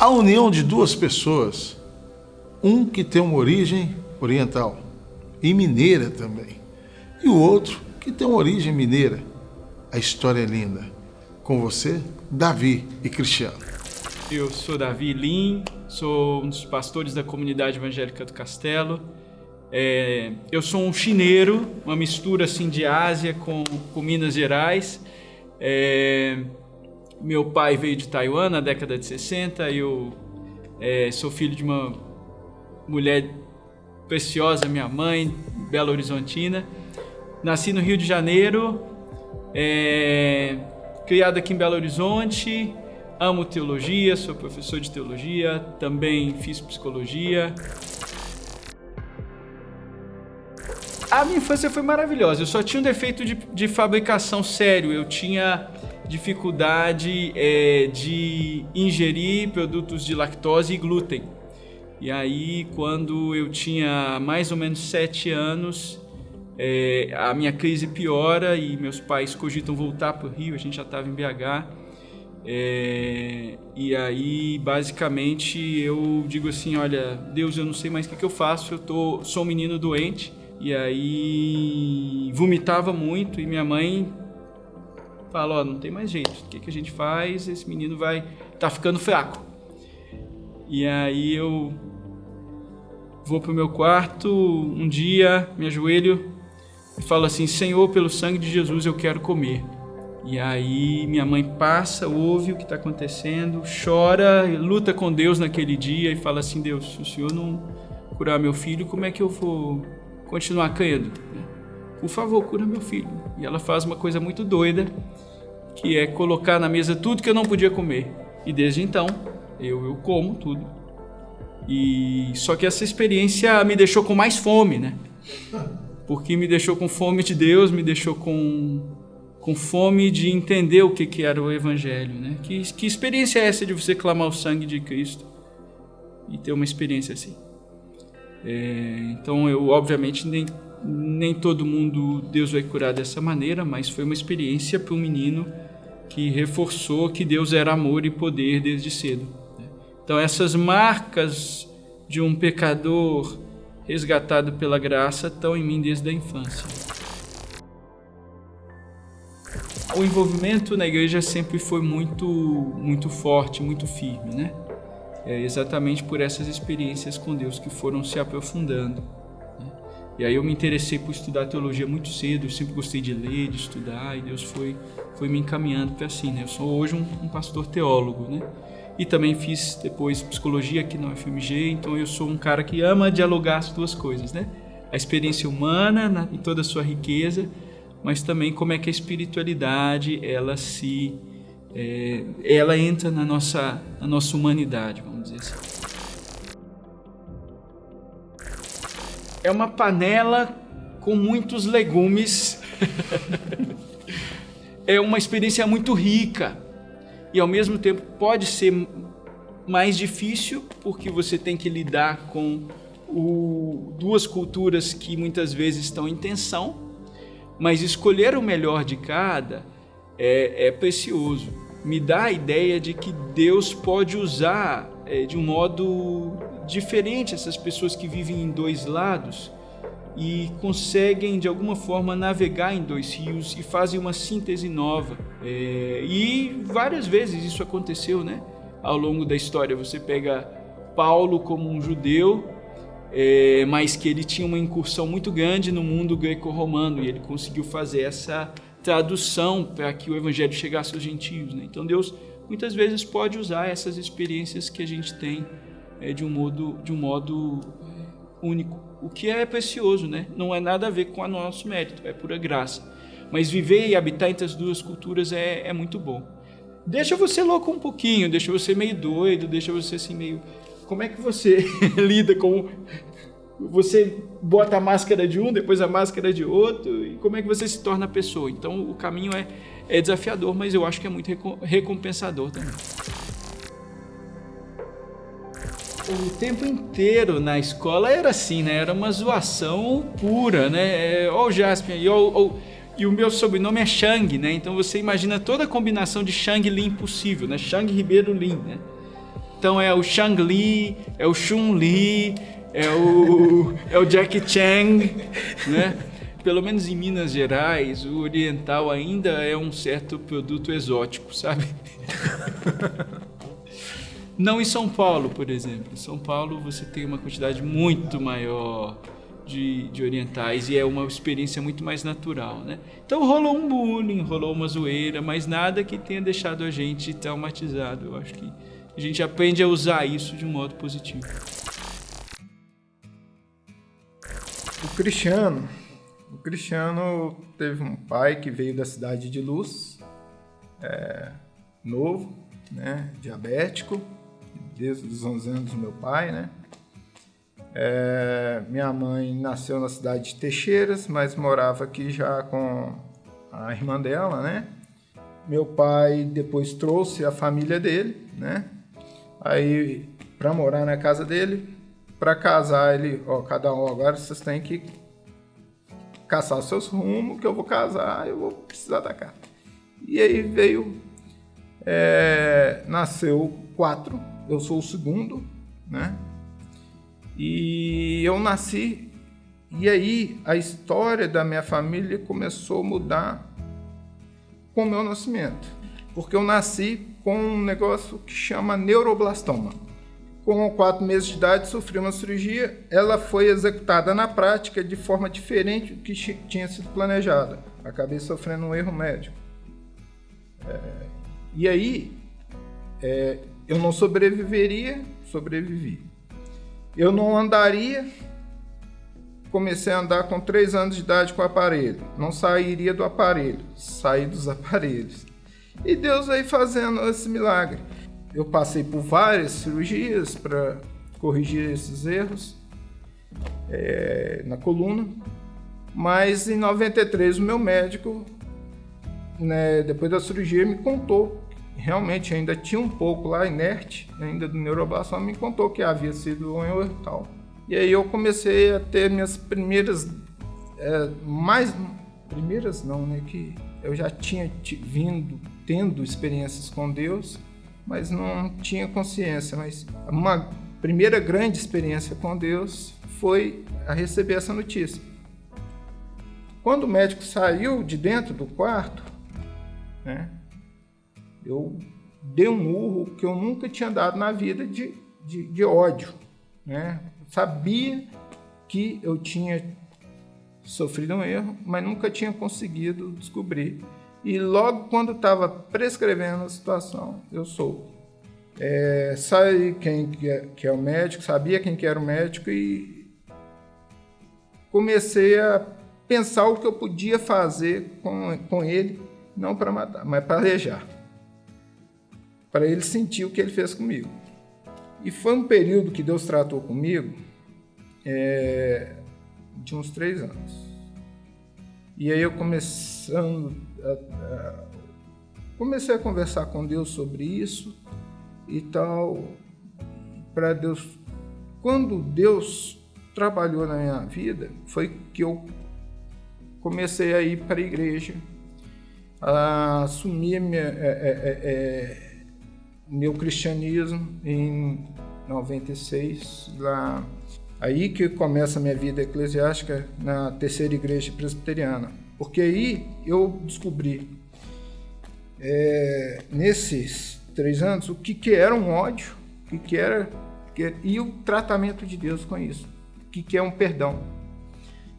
A união de duas pessoas, um que tem uma origem oriental e mineira também, e o outro que tem uma origem mineira. A história é linda. Com você, Davi e Cristiano. Eu sou Davi Lim, sou um dos pastores da comunidade evangélica do Castelo. Eu sou um chineiro, uma mistura assim de Ásia com Minas Gerais. Meu pai veio de Taiwan na década de 60, eu sou filho de uma mulher preciosa, minha mãe, Belo Horizontina. Nasci no Rio de Janeiro, criado aqui em Belo Horizonte, amo teologia, sou professor de teologia, também fiz psicologia. A minha infância foi maravilhosa, eu só tinha um defeito de fabricação sério, eu tinha dificuldade de ingerir produtos de lactose e glúten. E aí, quando eu tinha mais ou menos 7 anos, a minha crise piora e meus pais cogitam voltar para o Rio, a gente já estava em BH. E aí, basicamente, eu digo assim, olha, Deus, eu não sei mais o que eu faço, sou um menino doente. E aí, vomitava muito e minha mãe falou, não tem mais jeito, o que a gente faz? Esse menino tá ficando fraco. E aí eu vou pro meu quarto, um dia, me ajoelho e falo assim, Senhor, pelo sangue de Jesus eu quero comer. E aí minha mãe passa, ouve o que está acontecendo, chora, luta com Deus naquele dia e fala assim, Deus, se o Senhor não curar meu filho, como é que eu vou continuar crendo? Por favor, cura meu filho. E ela faz uma coisa muito doida, que é colocar na mesa tudo que eu não podia comer. E desde então, eu como tudo. E só que essa experiência me deixou com mais fome, né? Porque me deixou com fome de Deus, me deixou com fome de entender o que era o Evangelho, né? Que experiência é essa de você clamar o sangue de Cristo e ter uma experiência assim? Então, eu obviamente nem todo mundo Deus vai curar dessa maneira, mas foi uma experiência para um menino que reforçou que Deus era amor e poder desde cedo. Então, essas marcas de um pecador resgatado pela graça estão em mim desde a infância. O envolvimento na igreja sempre foi muito forte, muito firme, né? Exatamente por essas experiências com Deus que foram se aprofundando. Né? E aí eu me interessei por estudar teologia muito cedo, eu sempre gostei de ler, de estudar, e Deus foi me encaminhando para assim, né? Eu sou hoje um pastor teólogo, né? E também fiz depois psicologia aqui na UFMG, então eu sou um cara que ama dialogar as duas coisas, né? A experiência humana em toda a sua riqueza, mas também como é que a espiritualidade ela entra na nossa humanidade, vamos dizer assim. É uma panela com muitos legumes. É uma experiência muito rica e ao mesmo tempo pode ser mais difícil porque você tem que lidar com duas culturas que muitas vezes estão em tensão, mas escolher o melhor de cada é precioso. Me dá a ideia de que Deus pode usar de um modo diferente essas pessoas que vivem em dois lados e conseguem de alguma forma navegar em dois rios e fazem uma síntese nova. E várias vezes isso aconteceu, né? Ao longo da história. Você pega Paulo como um judeu, mas que ele tinha uma incursão muito grande no mundo greco-romano e ele conseguiu fazer essa tradução para que o evangelho chegasse aos gentios, né? Então Deus muitas vezes pode usar essas experiências que a gente tem de um modo único, o que é precioso, né? Não é nada a ver com o nosso mérito, é pura graça, mas viver e habitar entre as duas culturas é muito bom. Deixa você louco um pouquinho, deixa você meio doido, deixa você assim meio... Como é que você lida com... Você bota a máscara de um, depois a máscara de outro, e como é que você se torna a pessoa? Então o caminho é desafiador, mas eu acho que é muito recompensador também. O tempo inteiro na escola era assim, né? Era uma zoação pura, né? Ó o Jasper, e o meu sobrenome é Chang, né? Então você imagina toda a combinação de Chang Lin possível, né? Chang Ribeiro Lin, né? Então é o Shang Li, é o Chun Li, é o Jackie Chan, né? Pelo menos em Minas Gerais, o oriental ainda é um certo produto exótico, sabe? Não em São Paulo, por exemplo. Em São Paulo você tem uma quantidade muito maior de orientais e é uma experiência muito mais natural, né? Então rolou um bullying, rolou uma zoeira, mas nada que tenha deixado a gente traumatizado. Eu acho que a gente aprende a usar isso de um modo positivo. O Cristiano teve um pai que veio da cidade de Luz, novo, né, diabético, desde os 11 anos do meu pai, né? Minha mãe nasceu na cidade de Teixeiras, mas morava aqui já com a irmã dela, né? Meu pai depois trouxe a família dele, né? Aí, para morar na casa dele, para casar, ele, cada um agora vocês têm que caçar seus rumos, que eu vou casar, eu vou precisar da casa. E aí veio, nasceu 4, eu sou o segundo, né? E eu nasci, e aí a história da minha família começou a mudar com o meu nascimento. Porque eu nasci com um negócio que chama neuroblastoma. Com 4 meses de idade, sofri uma cirurgia, ela foi executada na prática de forma diferente do que tinha sido planejada. Acabei sofrendo um erro médico. E aí, eu não sobreviveria, sobrevivi. Eu não andaria, comecei a andar com 3 anos de idade com o aparelho. Não sairia do aparelho, saí dos aparelhos. E Deus veio fazendo esse milagre. Eu passei por várias cirurgias para corrigir esses erros na coluna, mas em 93 o meu médico, né, depois da cirurgia, me contou, realmente ainda tinha um pouco lá inerte, ainda do neuroblastoma, me contou que havia sido um erro tal. E aí eu comecei a ter minhas primeiras, primeiras não, né, que eu já tinha tendo experiências com Deus, mas não tinha consciência. Mas uma primeira grande experiência com Deus foi a receber essa notícia. Quando o médico saiu de dentro do quarto, né, eu dei um murro que eu nunca tinha dado na vida de ódio, né? Sabia que eu tinha sofrido um erro, mas nunca tinha conseguido descobrir. E logo quando estava prescrevendo a situação, eu soube. Sabe quem que é o médico, sabia quem que era o médico e comecei a pensar o que eu podia fazer com ele, não para matar, mas para alejar. Para ele sentir o que ele fez comigo. E foi um período que Deus tratou comigo de uns 3 anos. E aí eu comecei a conversar com Deus sobre isso e tal, para Deus. Quando Deus trabalhou na minha vida, foi que eu comecei a ir para a igreja, a assumir meu cristianismo em 96, lá. Aí que começa a minha vida eclesiástica na terceira igreja presbiteriana. Porque aí eu descobri, nesses 3 anos, o que era um ódio, e o tratamento de Deus com isso. O que é um perdão.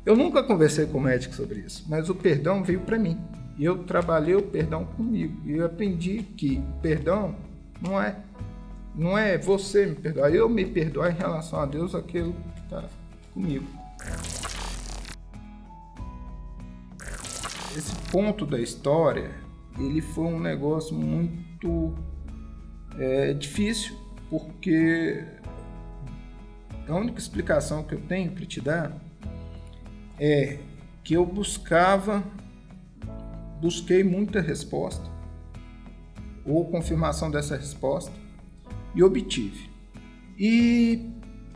Eu nunca conversei com o médico sobre isso, mas o perdão veio para mim. E eu trabalhei o perdão comigo. E eu aprendi que o perdão não é você me perdoar, eu me perdoar em relação a Deus, aquilo que está comigo. Esse ponto da história, ele foi um negócio muito difícil, porque a única explicação que eu tenho para te dar é que eu busquei muita resposta, ou confirmação dessa resposta, e obtive. E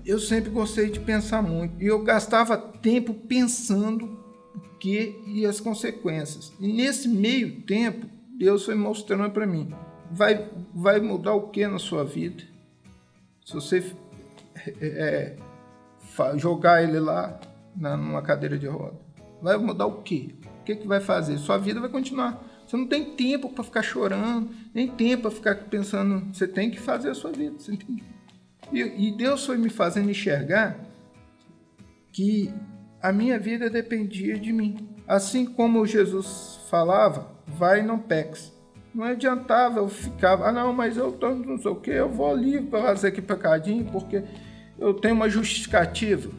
eu sempre gostei de pensar muito, e eu gastava tempo pensando o que e as consequências. E nesse meio tempo, Deus foi mostrando para mim, vai mudar o que na sua vida? Se você jogar ele lá numa cadeira de roda, vai mudar o quê? O que vai fazer? Sua vida vai continuar. Você não tem tempo para ficar chorando, nem tempo para ficar pensando. Você tem que fazer a sua vida. Você tem... E Deus foi me fazendo enxergar que a minha vida dependia de mim. Assim como Jesus falava, vai e não peques. Não adiantava eu ficar, não, mas eu tô não sei o que, eu vou ali para fazer aqui pecadinho porque eu tenho uma justificativa.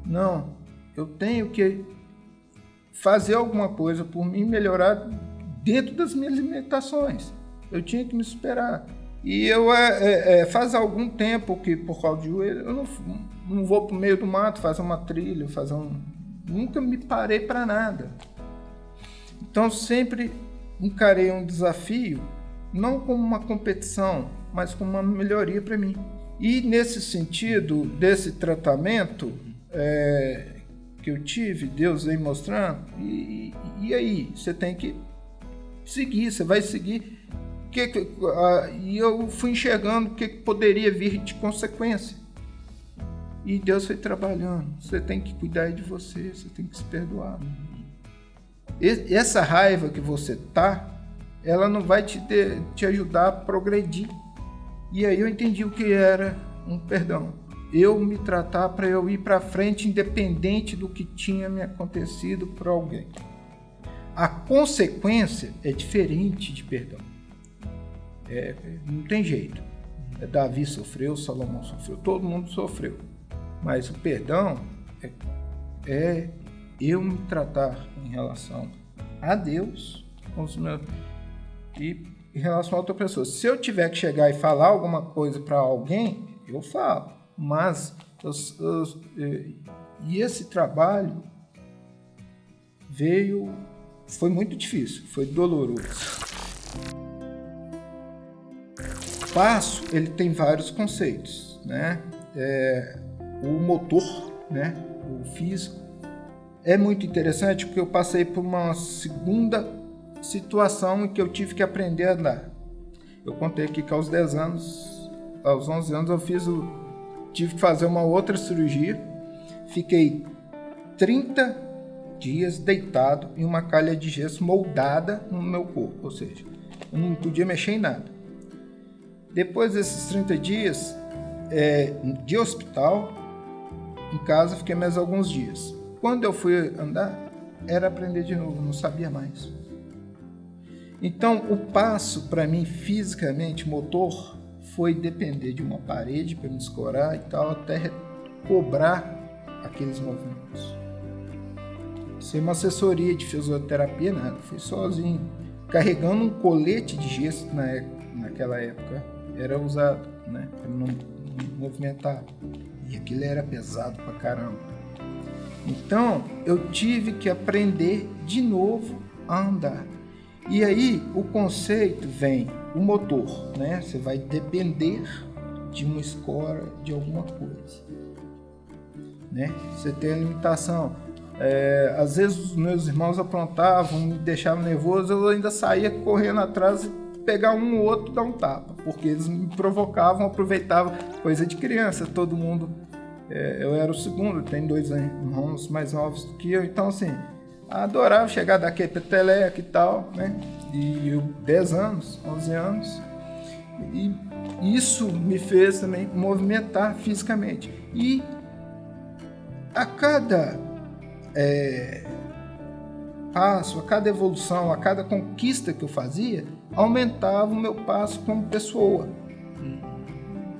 Não, eu tenho que fazer alguma coisa por mim, melhorar dentro das minhas limitações. Eu tinha que me superar. E eu faz algum tempo que, por causa de joelho, eu não vou para o meio do mato fazer uma trilha, nunca me parei para nada. Então, sempre encarei um desafio, não como uma competição, mas como uma melhoria para mim. E, nesse sentido, desse tratamento que eu tive, Deus vem mostrando, e aí, você tem que seguir, você vai seguir. E eu fui enxergando o que poderia vir de consequência. E Deus foi trabalhando. Você tem que cuidar de você, você tem que se perdoar. Essa raiva que você tá, ela não vai te ajudar a progredir. E aí eu entendi o que era um perdão. Eu me tratar para eu ir para frente, independente do que tinha me acontecido por alguém. A consequência é diferente de perdão. Não tem jeito. Davi sofreu, Salomão sofreu, todo mundo sofreu. Mas o perdão é eu me tratar em relação a Deus e em relação a outra pessoa. Se eu tiver que chegar e falar alguma coisa para alguém, eu falo. Mas e esse trabalho foi muito difícil, foi doloroso. O passo, ele tem vários conceitos, né? O motor, né? O físico. É muito interessante porque eu passei por uma segunda situação em que eu tive que aprender a andar. Eu contei aqui que aos 11 anos eu tive que fazer uma outra cirurgia. Fiquei 30 dias deitado em uma calha de gesso moldada no meu corpo, ou seja, eu não podia mexer em nada. Depois desses 30 dias de hospital, em casa fiquei mais alguns dias. Quando eu fui andar, era aprender de novo, não sabia mais. Então, o passo para mim, fisicamente, motor, foi depender de uma parede para me escorar e tal, até cobrar aqueles movimentos. Sem uma assessoria de fisioterapia, nada. Fui sozinho, carregando um colete de gesso naquela época. Era usado, né, para não movimentar. E aquilo era pesado pra caramba. Então, eu tive que aprender de novo a andar. E aí, o conceito vem, o motor, né? Você vai depender de uma escora, de alguma coisa, né? Você tem a limitação. Às vezes, os meus irmãos aprontavam, me deixavam nervoso, eu ainda saía correndo atrás e pegar um ou outro, dar um tapa, porque eles me provocavam, aproveitavam, coisa de criança, todo mundo. Eu era o segundo, tem 2 irmãos mais novos do que eu, então assim, adorava chegar daqui peteleca e tal, né? E eu, 10 anos, 11 anos, e isso me fez também movimentar fisicamente. E a cada passo, a cada evolução, a cada conquista que eu fazia, aumentava o meu passo como pessoa.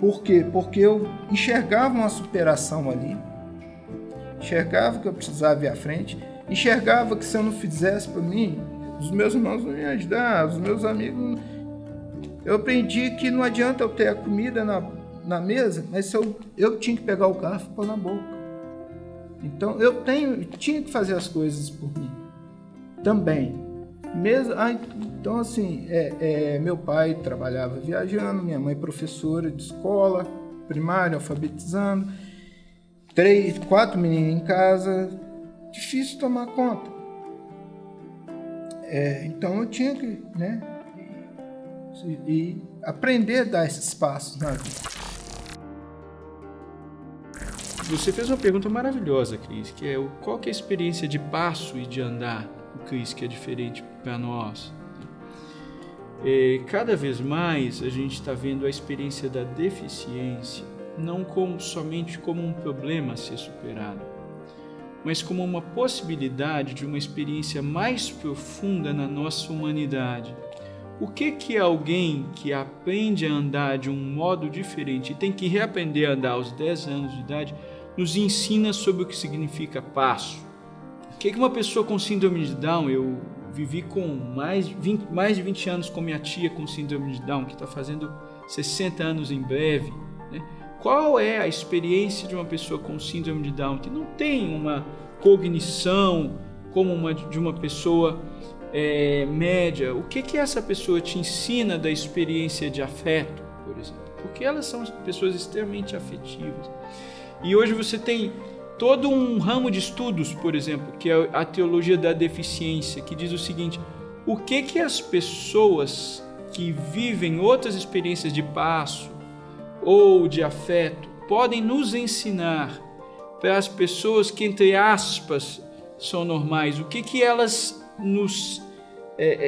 Por quê? Porque eu enxergava uma superação ali, enxergava que eu precisava ir à frente, enxergava que se eu não fizesse por mim, os meus irmãos não iam ajudar, os meus amigos. Eu aprendi que não adianta eu ter a comida na mesa, mas eu tinha que pegar o garfo e pôr na boca. Então eu tinha que fazer as coisas por mim também. Então assim, meu pai trabalhava viajando, minha mãe professora de escola primária, alfabetizando, 3, 4 meninos em casa, difícil tomar conta. Então eu tinha que, né? e aprender a dar esses passos na vida. Você fez uma pergunta maravilhosa, Cris, que é qual que é a experiência de passo e de andar com Cris que é diferente para nós? Cada vez mais a gente está vendo a experiência da deficiência não somente como um problema a ser superado, mas como uma possibilidade de uma experiência mais profunda na nossa humanidade. O que é alguém que aprende a andar de um modo diferente e tem que reaprender a andar aos 10 anos de idade nos ensina sobre o que significa passo? O que uma pessoa com síndrome de Down, eu vivi com mais de 20 anos com minha tia com síndrome de Down, que está fazendo 60 anos em breve, né? Qual é a experiência de uma pessoa com síndrome de Down que não tem uma cognição como de uma pessoa média? O que essa pessoa te ensina da experiência de afeto, por exemplo? Porque elas são pessoas extremamente afetivas. E hoje você tem todo um ramo de estudos, por exemplo, que é a teologia da deficiência, que diz o seguinte: o que as pessoas que vivem outras experiências de passo ou de afeto podem nos ensinar para as pessoas que, entre aspas, são normais? O que elas nos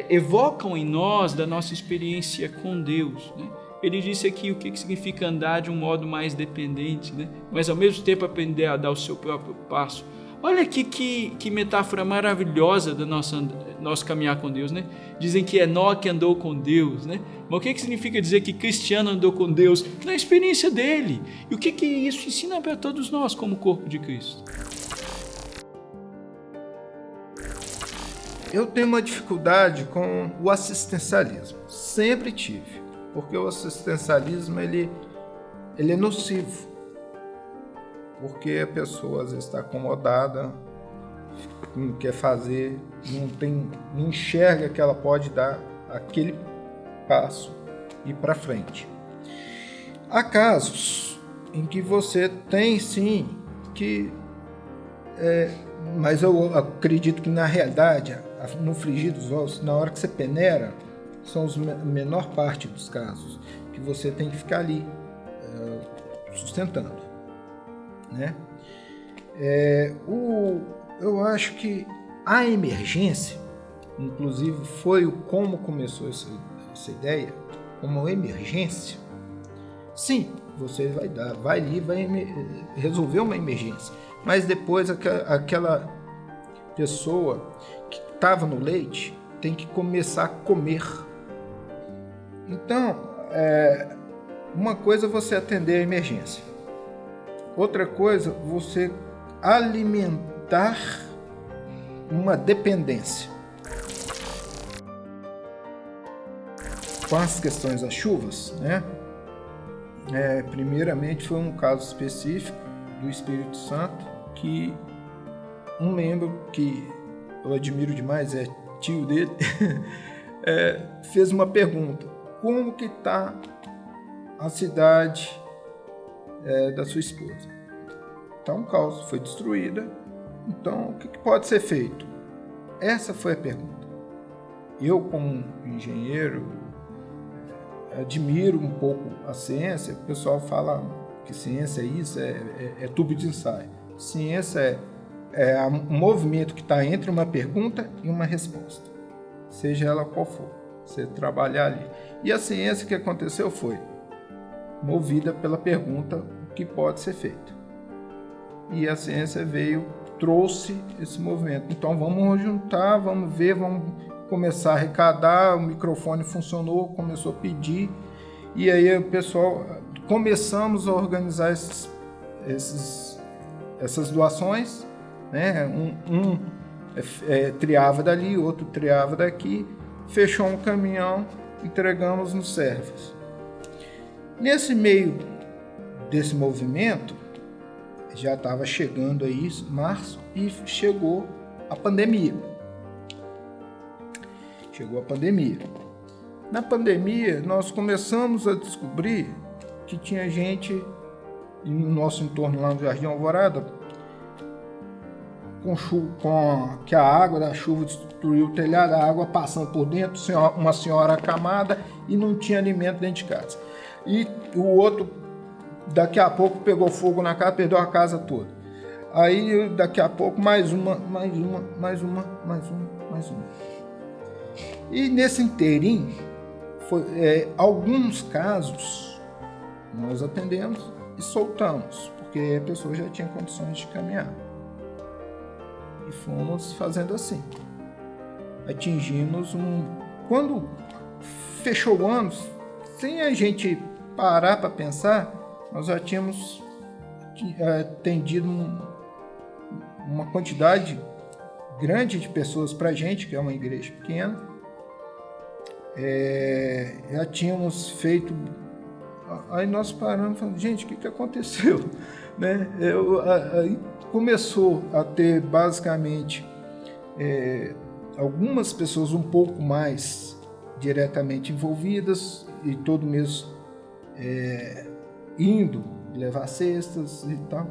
evocam em nós da nossa experiência com Deus, né? Ele disse aqui o que significa andar de um modo mais dependente, né? Mas ao mesmo tempo aprender a dar o seu próprio passo. Olha aqui que metáfora maravilhosa do nosso caminhar com Deus, né? Dizem que Enoque andou com Deus, né? Mas o que significa dizer que Cristiano andou com Deus? Na experiência dele. E o que isso ensina para todos nós como corpo de Cristo? Eu tenho uma dificuldade com o assistencialismo. Sempre tive. Porque o assistencialismo ele é nocivo. Porque a pessoa às vezes está acomodada, não quer fazer, não enxerga que ela pode dar aquele passo e ir para frente. Há casos em que você tem sim que... mas eu acredito que na realidade, no frigir dos ovos, na hora que você peneira, são a menor parte dos casos que você tem que ficar ali sustentando, né? Eu acho que a emergência, inclusive foi como começou essa ideia, como emergência. Sim, você vai ali, vai resolver uma emergência, mas depois aquela pessoa que estava no leite tem que começar a comer. Então, uma coisa é você atender a emergência. Outra coisa, você alimentar uma dependência. Com as questões das chuvas, né? Primeiramente foi um caso específico do Espírito Santo, que um membro que eu admiro demais, é tio dele, fez uma pergunta: como que está a cidade da sua esposa? Está um caos, foi destruída. Então, o que pode ser feito? Essa foi a pergunta. Eu, como engenheiro, admiro um pouco a ciência. O pessoal fala que ciência é isso, é tubo de ensaio. Ciência é um movimento que está entre uma pergunta e uma resposta, seja ela qual for. Você trabalhar ali. E a ciência que aconteceu foi movida pela pergunta: o que pode ser feito? E a ciência trouxe esse movimento. Então vamos juntar, vamos ver, vamos começar a arrecadar. O microfone funcionou, começou a pedir, e aí o pessoal começamos a organizar essas doações, né? Um triava dali, outro triava daqui. Fechou um caminhão, entregamos nos servos. Nesse meio desse movimento, já estava chegando aí março e chegou a pandemia. Na pandemia, nós começamos a descobrir que tinha gente no nosso entorno lá no Jardim Alvorada, que a água da chuva destruiu o telhado, a água passando por dentro, uma senhora acamada, e não tinha alimento dentro de casa. E o outro, daqui a pouco, pegou fogo na casa, perdeu a casa toda. Aí, daqui a pouco, mais uma. E nesse inteirinho, alguns casos, nós atendemos e soltamos, porque a pessoa já tinha condições de caminhar. E fomos fazendo assim. Atingimos Quando fechou o ano, sem a gente parar para pensar, nós já tínhamos atendido uma quantidade grande de pessoas para a gente, que é uma igreja pequena. Já tínhamos feito. Aí nós paramos e falamos, gente, o que aconteceu? Né? Aí começou a ter basicamente algumas pessoas um pouco mais diretamente envolvidas e todo mês indo levar cestas e tal.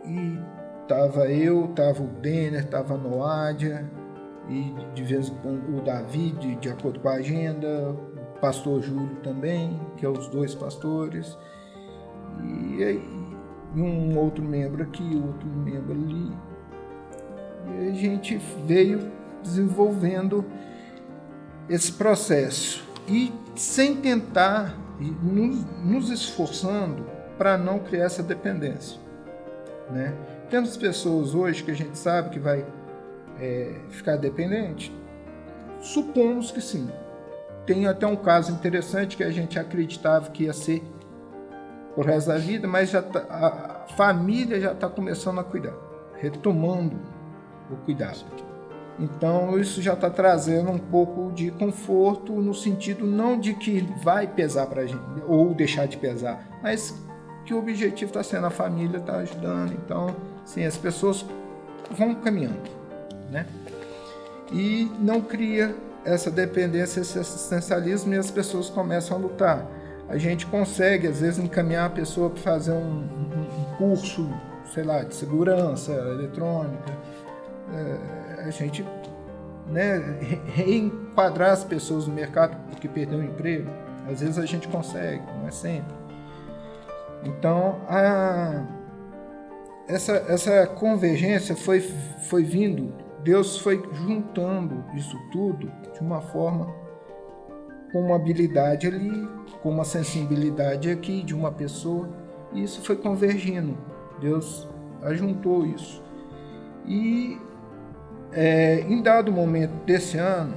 E tava eu, tava o Denner, tava a Noádia e de vez em quando o Davi, de acordo com a agenda, o pastor Júlio também, que é os dois pastores, e um outro membro aqui, outro membro ali. E a gente veio desenvolvendo esse processo e sem tentar, nos esforçando para não criar essa dependência, né? Temos pessoas hoje que a gente sabe que vai ficar dependente? Supomos que sim. Tem até um caso interessante que a gente acreditava que ia ser o resto da vida, mas a família já está começando a cuidar, retomando o cuidado. Então isso já está trazendo um pouco de conforto, no sentido não de que vai pesar para a gente ou deixar de pesar, mas que o objetivo está sendo a família está ajudando. Então, sim, as pessoas vão caminhando, né? E não cria essa dependência, esse assistencialismo, e as pessoas começam a lutar. A gente consegue, às vezes, encaminhar a pessoa para fazer um curso, sei lá, de segurança eletrônica. A gente, né, reenquadrar as pessoas no mercado porque perdeu o emprego. Às vezes a gente consegue, não é sempre. Então, essa convergência foi vindo, Deus foi juntando isso tudo de uma forma, com uma habilidade ali, com uma sensibilidade aqui de uma pessoa, e isso foi convergindo. Deus ajuntou isso. E em dado momento desse ano,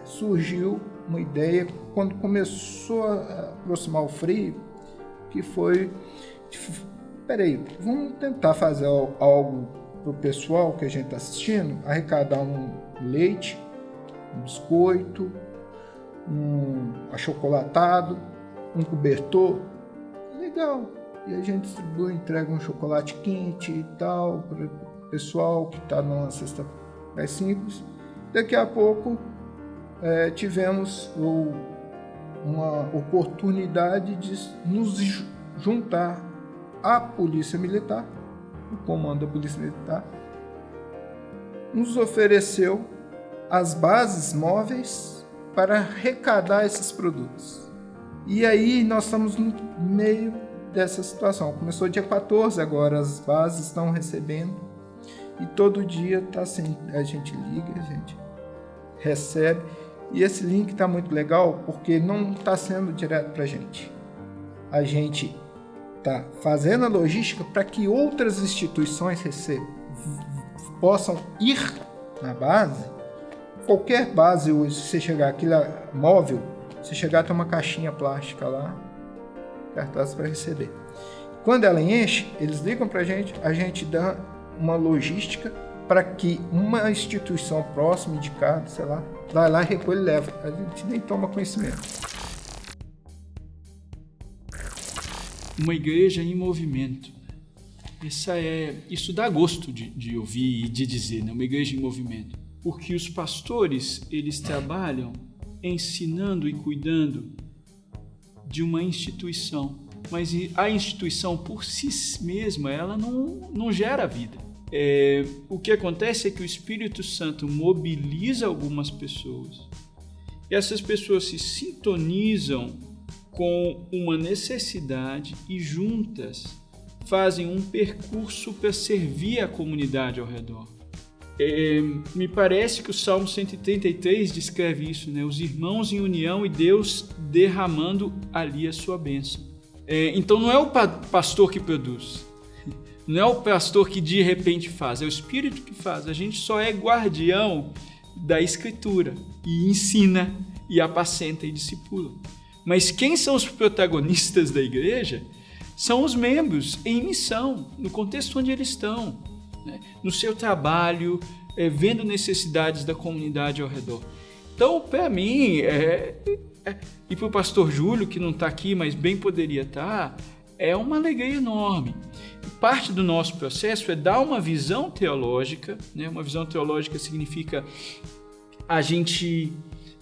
surgiu uma ideia, quando começou a aproximar o frio, que foi, peraí, vamos tentar fazer algo para o pessoal que a gente está assistindo, arrecadar um leite, um biscoito, um achocolatado, um cobertor, legal. E a gente distribui, entrega um chocolate quente e tal, para o pessoal que está numa cesta mais simples. Daqui a pouco tivemos uma oportunidade de nos juntar à Polícia Militar. O comando da Polícia Militar nos ofereceu as bases móveis para arrecadar esses produtos. E aí nós estamos no meio dessa situação. Começou dia 14, agora as bases estão recebendo, e todo dia tá assim, a gente liga, a gente recebe. E esse link está muito legal porque não está sendo direto para a gente. A gente está fazendo a logística para que outras instituições possam ir na base. Qualquer base hoje, se você chegar aqui móvel, se chegar tem uma caixinha plástica lá, cartaz para receber. Quando ela enche, eles ligam para a gente dá uma logística para que uma instituição próxima, indicada, sei lá, vai lá, recolhe e leva. A gente nem toma conhecimento. Uma igreja em movimento. Isso dá gosto de ouvir e de dizer, né? Uma igreja em movimento. Porque os pastores, eles trabalham ensinando e cuidando de uma instituição. Mas a instituição por si mesma, ela não gera vida. o que acontece é que o Espírito Santo mobiliza algumas pessoas. E essas pessoas se sintonizam com uma necessidade e juntas fazem um percurso para servir a comunidade ao redor. Me parece que o Salmo 133 descreve isso, né? Os irmãos em união e Deus derramando ali a sua bênção. Então não é o pastor que produz, não é o pastor que de repente faz, é o Espírito que faz. A gente só é guardião da Escritura e ensina e apacenta e discipula. Mas quem são os protagonistas da igreja? São os membros em missão, no contexto onde eles estão, né? No seu trabalho, vendo necessidades da comunidade ao redor. Então, para mim, e para o pastor Júlio, que não está aqui, mas bem poderia estar, é uma alegria enorme. Parte do nosso processo é dar uma visão teológica, né? Uma visão teológica significa a gente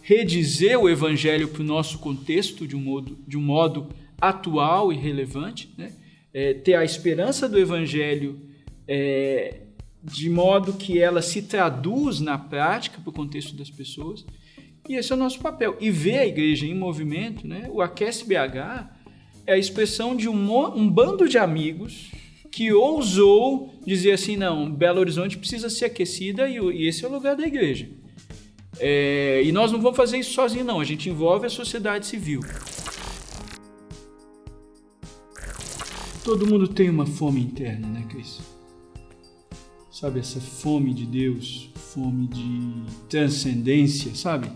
redizer o evangelho para o nosso contexto de um modo atual e relevante, né? Ter a esperança do evangelho de modo que ela se traduz na prática para o contexto das pessoas. E esse é o nosso papel. E ver a igreja em movimento, né? O Aquece BH é a expressão de um bando de amigos que ousou dizer assim, não, Belo Horizonte precisa ser aquecida e esse é o lugar da igreja. E nós não vamos fazer isso sozinhos, não. A gente envolve a sociedade civil. Todo mundo tem uma fome interna, né, Cris? Sabe, essa fome de Deus, fome de transcendência, sabe?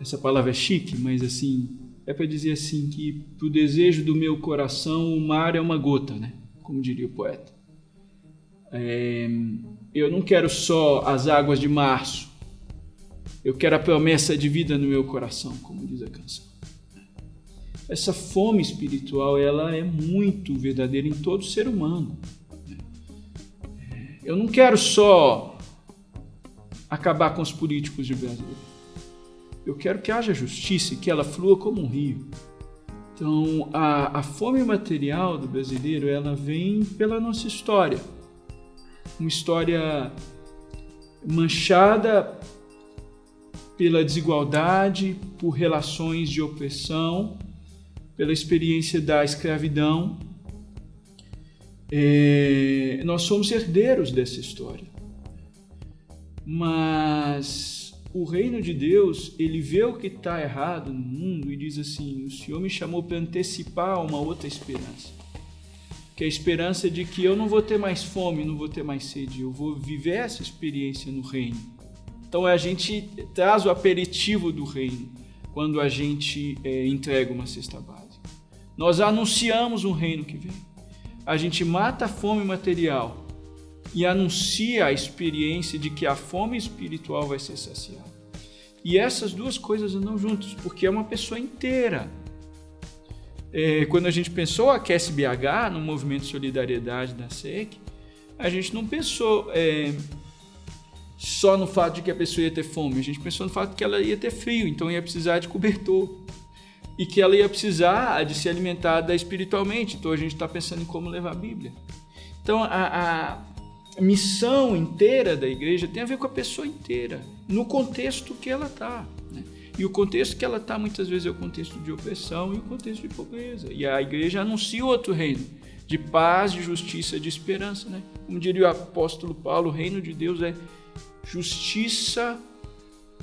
Essa palavra é chique, mas assim, é para dizer assim que pro desejo do meu coração o mar é uma gota, né? Como diria o poeta. Eu não quero só as águas de março, eu quero a promessa de vida no meu coração, como diz a canção. Essa fome espiritual, ela é muito verdadeira em todo ser humano. Eu não quero só acabar com os políticos de Brasil. Eu quero que haja justiça e que ela flua como um rio. Então, a fome material do brasileiro, ela vem pela nossa história. Uma história manchada pela desigualdade, por relações de opressão, pela experiência da escravidão. Nós somos herdeiros dessa história. Mas o reino de Deus, ele vê o que está errado no mundo e diz assim, o Senhor me chamou para antecipar uma outra esperança. Que é a esperança de que eu não vou ter mais fome, não vou ter mais sede, eu vou viver essa experiência no reino. Então a gente traz o aperitivo do reino quando a gente entrega uma cesta básica. Nós anunciamos um reino que vem. A gente mata a fome material e anuncia a experiência de que a fome espiritual vai ser saciada. E essas duas coisas andam juntas, porque é uma pessoa inteira. Quando a gente pensou a Aquece BH, no movimento de solidariedade da SEC, a gente não pensou só no fato de que a pessoa ia ter fome, a gente pensou no fato de que ela ia ter frio, então ia precisar de cobertor. E que ela ia precisar de ser alimentada espiritualmente, então a gente está pensando em como levar a Bíblia. Então a missão inteira da igreja tem a ver com a pessoa inteira, no contexto que ela está, né? E o contexto que ela está muitas vezes é o contexto de opressão e o contexto de pobreza. E a igreja anuncia outro reino, de paz, de justiça, de esperança, né? Como diria o apóstolo Paulo, o reino de Deus é justiça,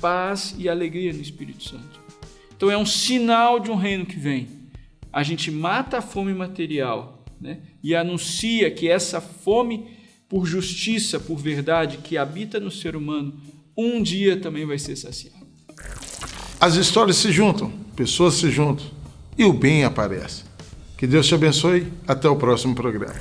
paz e alegria no Espírito Santo. Então é um sinal de um reino que vem. A gente mata a fome material, né? E anuncia que essa fome por justiça, por verdade, que habita no ser humano, um dia também vai ser saciada. As histórias se juntam, pessoas se juntam e o bem aparece. Que Deus te abençoe. Até o próximo programa.